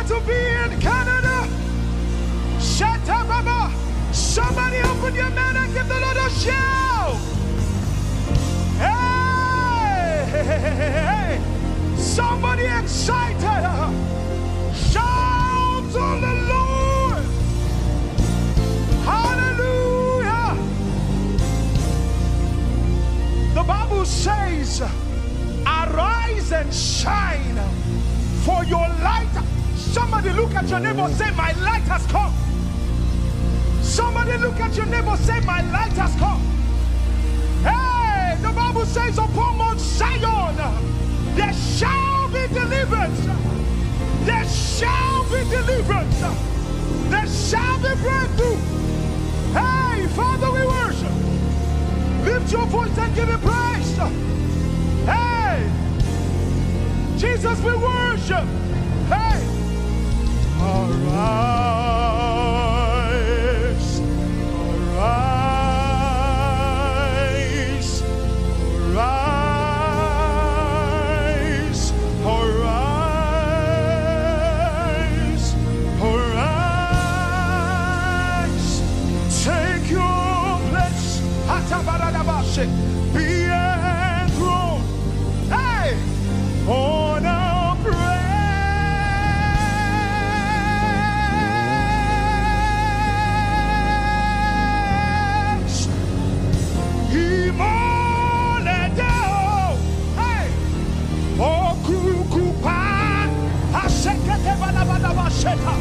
honor to be in Canada. Shatababa. Somebody open your mouth and give the Lord a shout. Hey, hey, hey, hey. Somebody excited. Shout on the Lord. Hallelujah. The Bible says, arise and shine, for your light. Somebody look at your neighbor, say, my light has come. Somebody look at your neighbor, say, my light has come. Hey, the Bible says, upon Mount Zion there shall be deliverance. There shall be deliverance. There shall be breakthrough. Hey, Father, we worship. Lift your voice and give him praise. Hey, Jesus, we worship. Hey, arise, arise, arise, arise, arise. Take your place. Be enthroned. Hey, on our praise. Imoledeo. Hey, okukupa. Asekete balabadabasheta.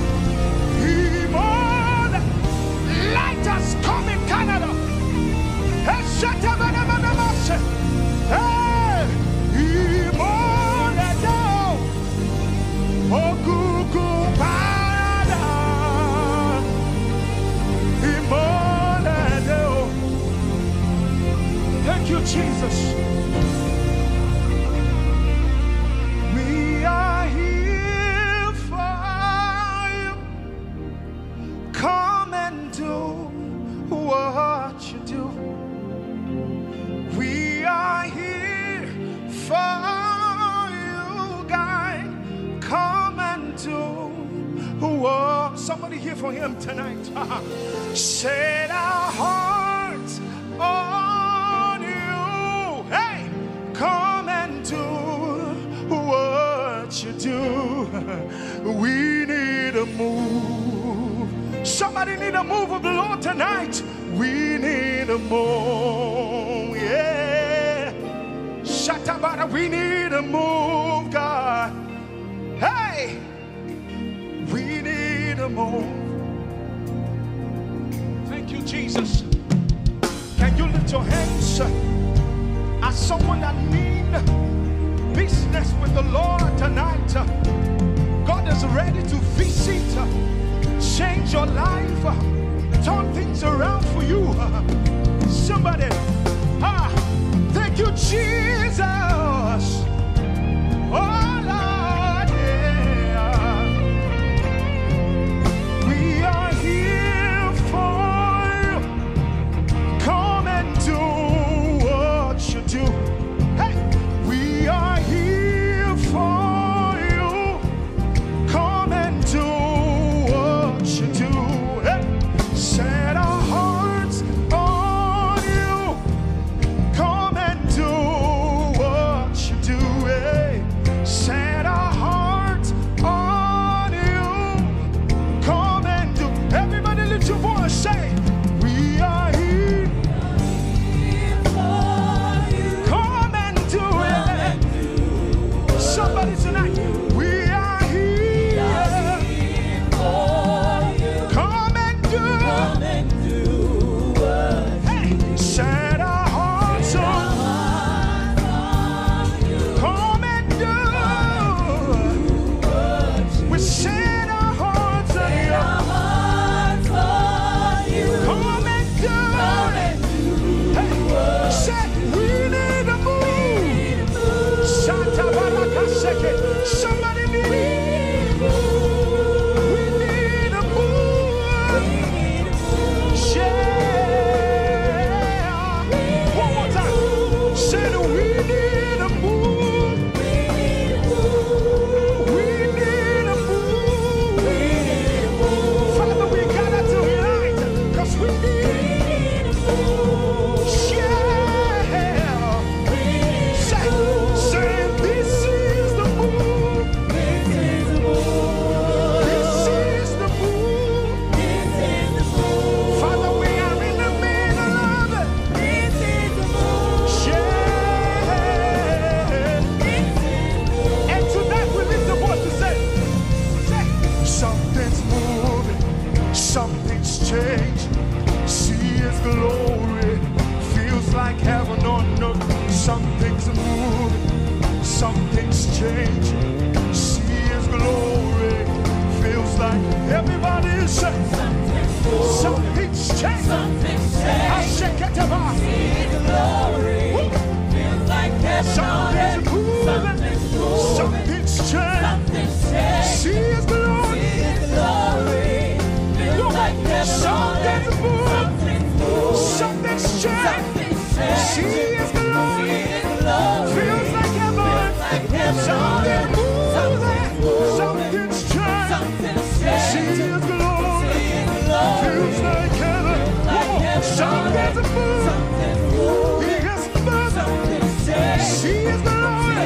Imole. Light has come in Canada. Hey, thank you, Jesus. We are here for you. Come and do what you do. We are here for you, God. Come and do what. Somebody here for him tonight. Set our hearts on you. Hey, come and do what you do. We need a move. Somebody need a move of the Lord tonight. We need a move. Yeah. Shatabara, we need a move, God. Hey, we need a move. Thank you, Jesus. Can you lift your hands as someone that need business with the Lord tonight? God is ready to visit, change your life, turn things around for you. Somebody, thank you, Jesus. Oh Lord, yeah. We are here for you. Come and do what you do. Hey, we are here for you. Come and do what you do. Hey, set our hearts on you. changing. See His glory. Feels like everybody's something's changed. I shake it about. See His glory. Feels like something's moving. Something's changed. See His glory. Feels like something's moving. Something's changed. See His glory. Feels like heaven. Something's moving. Something's changed. See His glory. Feels like heaven. Something's moving. He has moved. See His glory.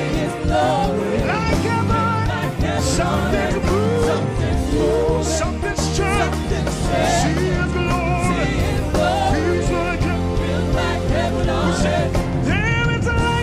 Like heaven. Something's moving. Something's changed. See His glory. Feels like heaven. There is a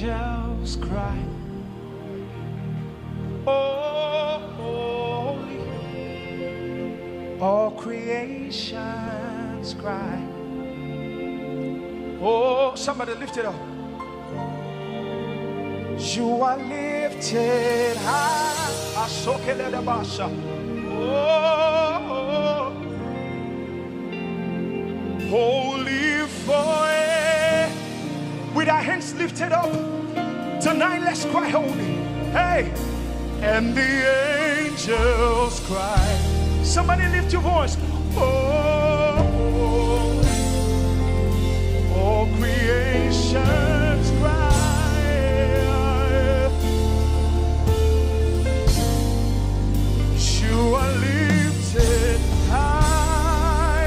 angels cry, oh, holy. All creations cry, oh, somebody lift it up. You are lifted high. Oh, holy forever. With our hands lifted up tonight, let's cry holy. Hey, and the angels cry. Somebody lift your voice. Oh, all creations cry. You are lifted high.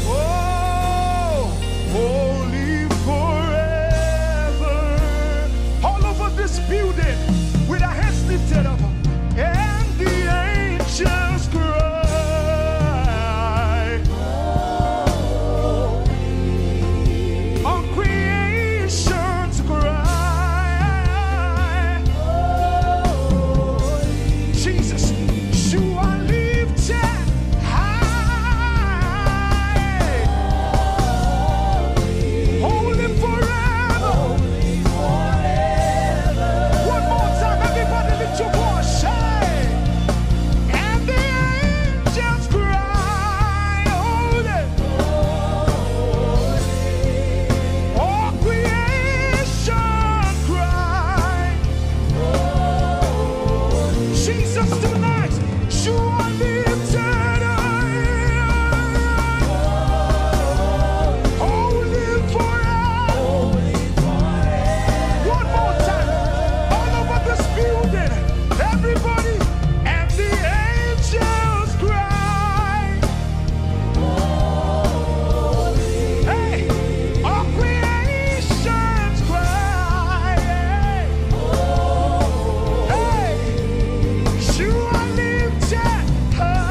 Oh, holy forever. All over this building, with our hands lifted up, and the angels cry. All creations cry. Jesus, you are lifted high. Holy forever. One more time, everybody lift your voice. Say, and the angels cry, holy. All creation cry. Jesus, tonight, you are lifted high. Holy forever. One more time, all over this building, everybody, and the angels cry. Hey, all creations cry. Hey, you are lifted high.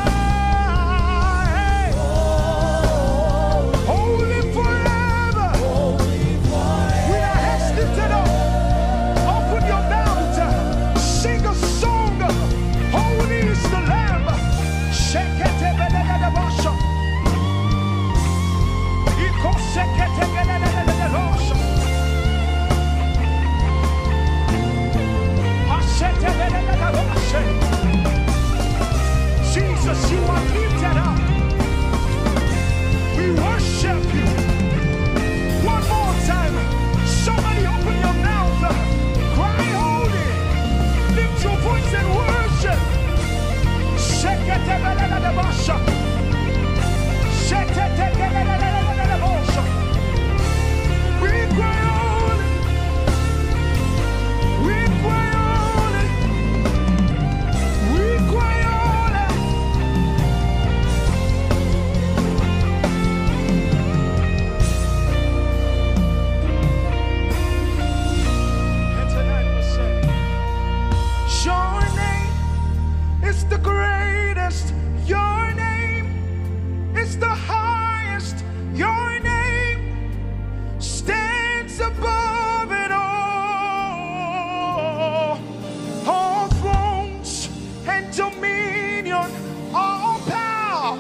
Holy forever. With our heads lifted up, open your mouth, sing a song. Holy is the Lamb. Shake it, Jesus, you are lifted up. We worship you. One more time. Somebody open your mouth. Cry holy. Lift your voice and worship. Shake it, we cry holy. We cry holy. We cry holy. And tonight we say, your name is the greatest. Your name is the highest. Your name stands above it all. All thrones and dominion, all power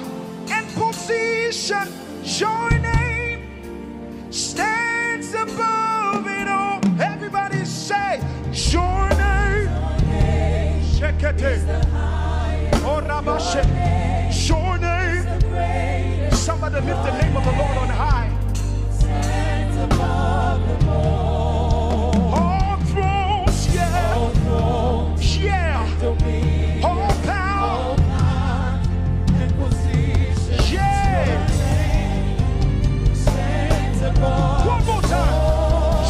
and position. Your name stands above it all. Everybody say, your name. Oh, Rabashe. Your name. Somebody lift the name of the Lord on high. Stands above them all. All thrones, yeah. All thrones, Yeah. dominion, All power. all power and position. Yeah. Your name stands above. One more time.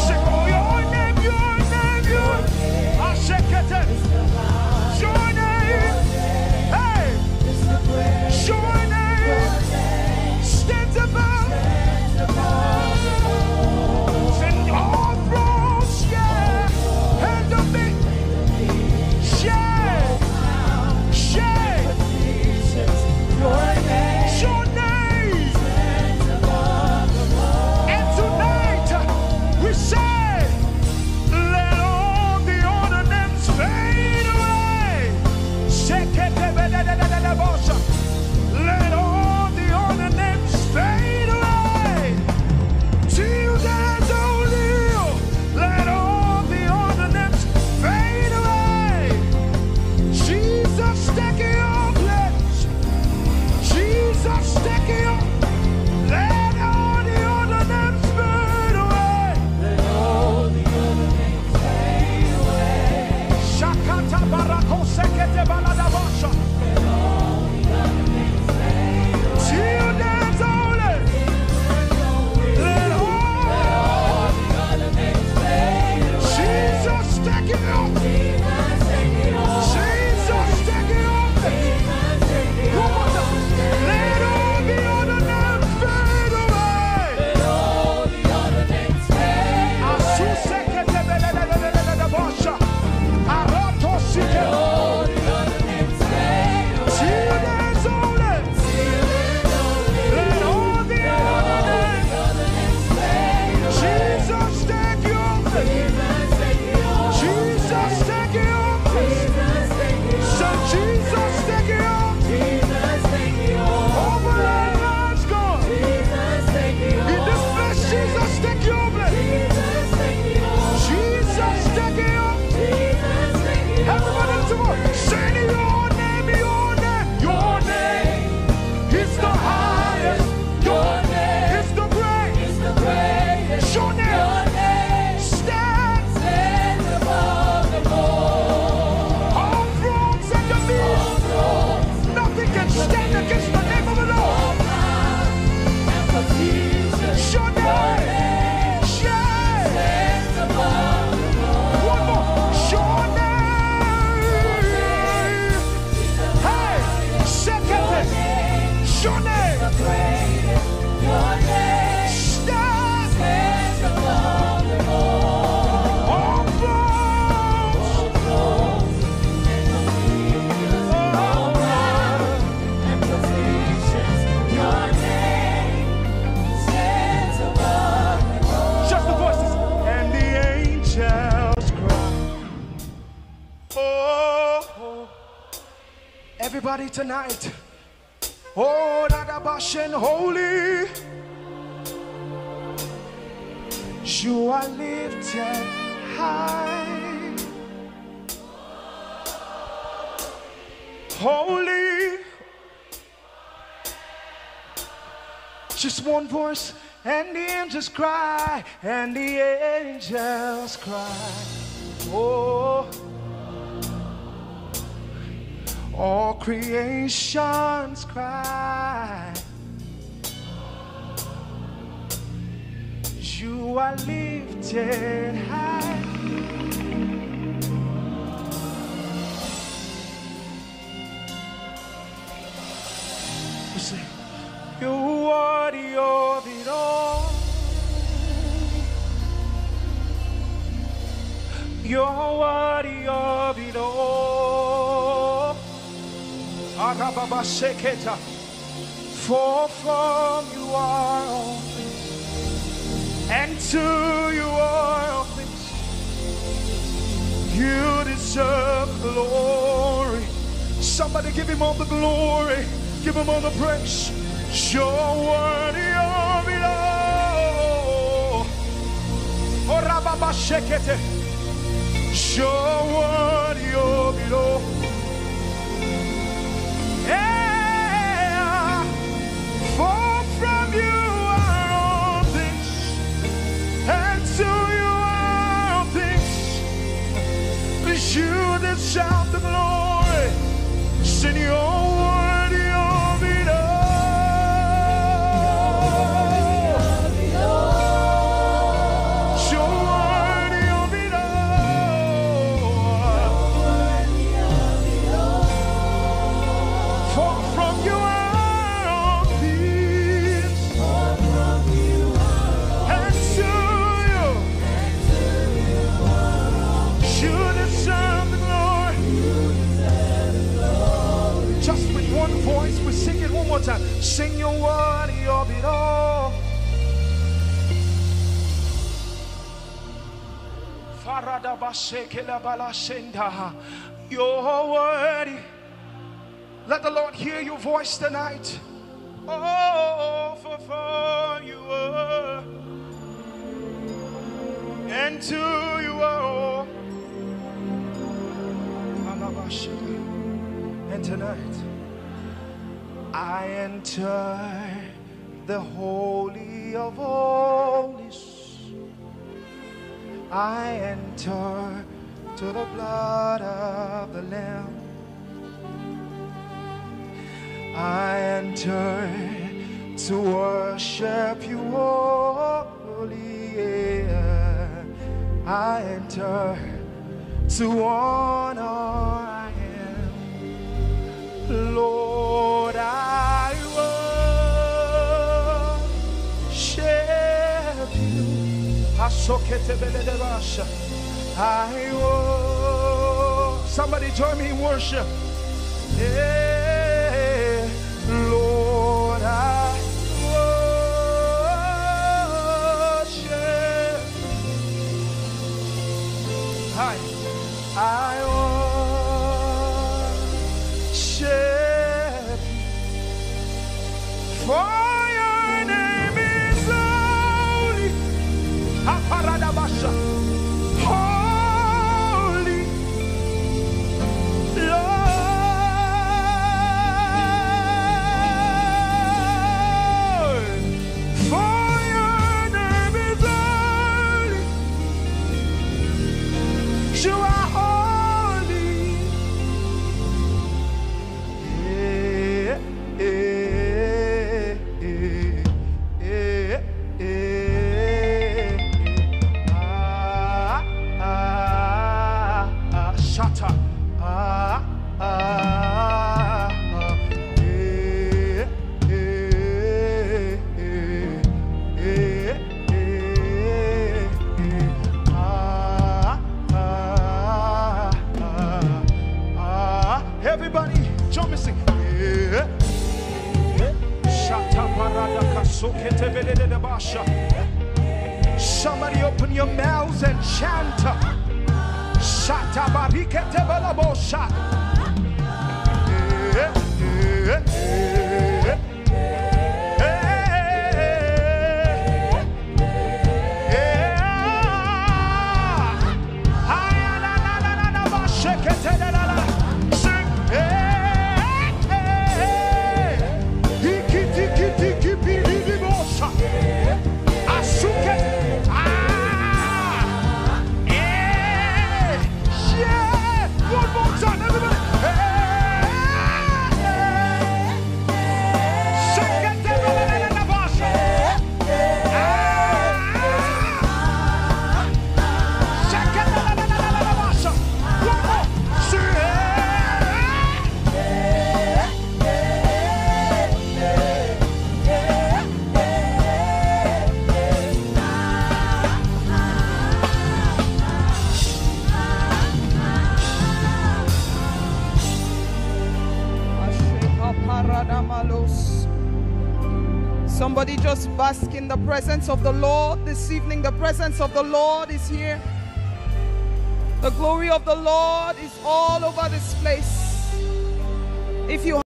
Sing, oh, your name, your name, your name. I shake it. Your name. Hey. It's the great. Your name stands above. Everybody tonight. Oh, Radabashen, holy. You are lifted high. Holy. Just one voice, and the angels cry, and the angels cry. Oh, all creations cry. You are lifted high. We say, you're worthy of it all. You're worthy of it all. Arababa Seketa. For from you are all things, and to you are all things. You deserve glory. Somebody give him all the glory. Give him all the praise. You're worthy of it all. Arababa Seketa. You're worthy of it all. Yeah. For from you are all things, and to you are all things. You deserve the glory. Sing, you're worthy of it all. Time. Sing, you're worthy of it all. You're worthy. Let the Lord hear your voice tonight. Oh, for you are, and to you are all. And tonight I enter the Holy of Holies. I enter to the blood of the Lamb. I enter to worship you holy. I enter to honor. I am Lord. I worship you. Somebody join me in worship. Yeah. Lord, I worship. I worship. For your name is holy. Aparadabasha. Holy Lord. For your name is holy. You are holy. Yeah, Shut up. Everybody, jump and sing. Somebody open your mouths and chant. Shata barikete balabosha. Somebody just bask in the presence of the Lord this evening. The presence of the Lord is here. The glory of the Lord is all over this place. If you